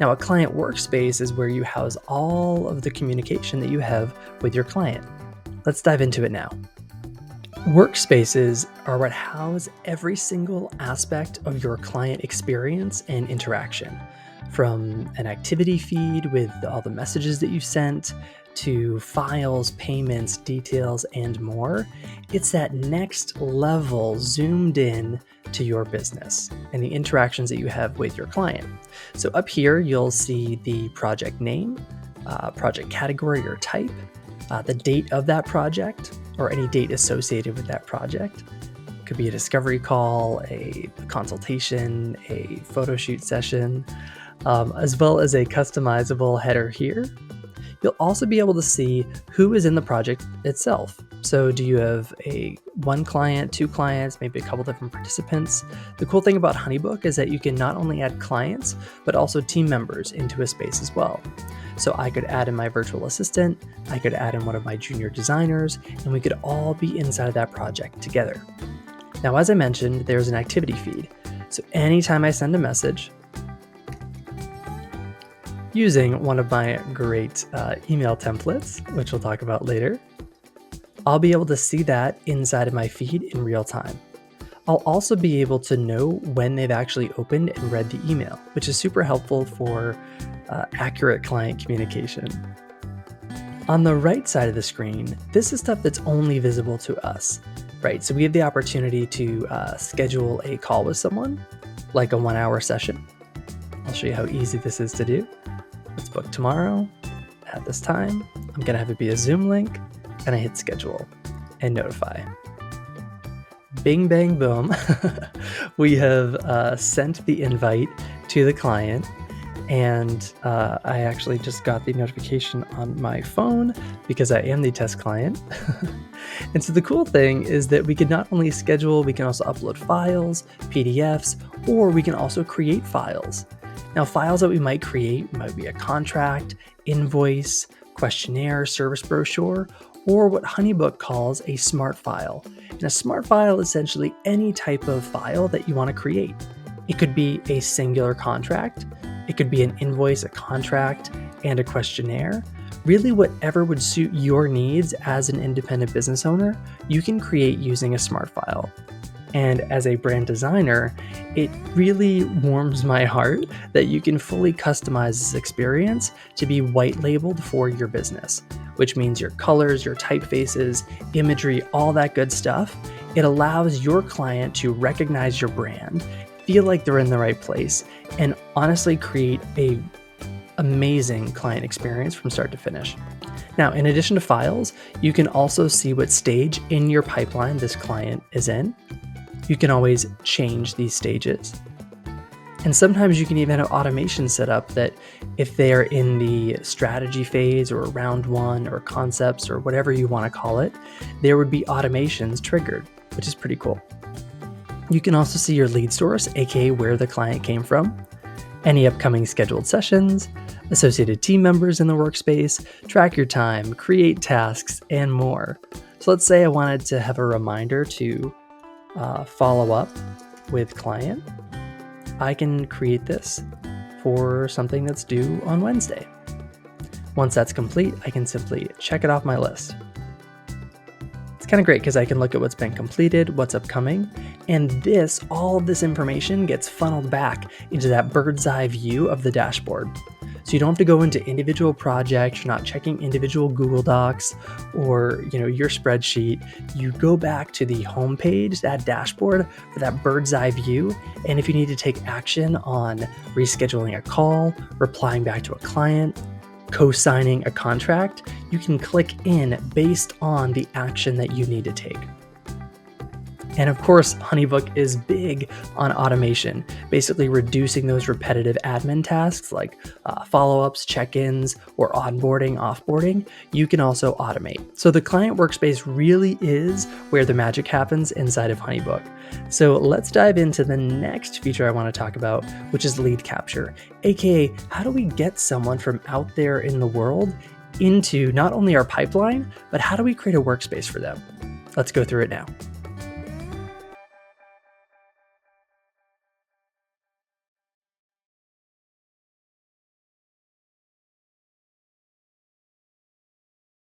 Now, a client workspace is where you house all of the communication that you have with your client. Let's dive into it now. Workspaces are what house every single aspect of your client experience and interaction, from an activity feed with all the messages that you sent to files, payments, details, and more. It's that next level zoomed in to your business and the interactions that you have with your client. So up here, you'll see the project name, project category or type, the date of that project, or any date associated with that project. It could be a discovery call, a consultation, a photo shoot session, as well as a customizable header here. You'll also be able to see who is in the project itself. So do you have one client, two clients, maybe a couple different participants? The cool thing about HoneyBook is that you can not only add clients, but also team members into a space as well. So I could add in my virtual assistant, I could add in one of my junior designers, and we could all be inside of that project together. Now, as I mentioned, there's an activity feed. So anytime I send a message, using one of my great email templates, which we'll talk about later, I'll be able to see that inside of my feed in real time. I'll also be able to know when they've actually opened and read the email, which is super helpful for accurate client communication. On the right side of the screen, this is stuff that's only visible to us, right? So we have the opportunity to schedule a call with someone, like a 1-hour session. I'll show you how easy this is to do. Let's book tomorrow at this time. I'm gonna have it be a Zoom link, and I hit schedule and notify. Bing, bang, boom. We have sent the invite to the client, and I actually just got the notification on my phone because I am the test client. And so the cool thing is that we can not only schedule, we can also upload files, PDFs, or we can also create files. Now, files that we might create might be a contract, invoice, questionnaire, service brochure, or what HoneyBook calls a smart file. And a smart file is essentially any type of file that you want to create. It could be a singular contract, it could be an invoice, a contract, and a questionnaire. Really, whatever would suit your needs as an independent business owner, you can create using a smart file. And as a brand designer, it really warms my heart that you can fully customize this experience to be white labeled for your business, which means your colors, your typefaces, imagery, all that good stuff. It allows your client to recognize your brand, feel like they're in the right place, and honestly create an amazing client experience from start to finish. Now, in addition to files, you can also see what stage in your pipeline this client is in. You can always change these stages. And sometimes you can even have automation set up that if they're in the strategy phase or round one or concepts or whatever you want to call it, there would be automations triggered, which is pretty cool. You can also see your lead source, aka where the client came from, any upcoming scheduled sessions, associated team members in the workspace, track your time, create tasks, and more. So let's say I wanted to have a reminder to follow up with client. I can create this for something that's due on Wednesday. Once that's complete, I can simply check it off my list. It's kind of great because I can look at what's been completed, what's upcoming, and all of this information gets funneled back into that bird's eye view of the dashboard. So you don't have to go into individual projects, you're not checking individual Google Docs or your spreadsheet. You go back to the home page, that dashboard, for that bird's eye view. And if you need to take action on rescheduling a call, replying back to a client, co-signing a contract, you can click in based on the action that you need to take. And of course, HoneyBook is big on automation, basically reducing those repetitive admin tasks like follow-ups, check-ins, or onboarding, offboarding. You can also automate. So the client workspace really is where the magic happens inside of HoneyBook. So let's dive into the next feature I want to talk about, which is lead capture, aka how do we get someone from out there in the world into not only our pipeline, but how do we create a workspace for them? Let's go through it now.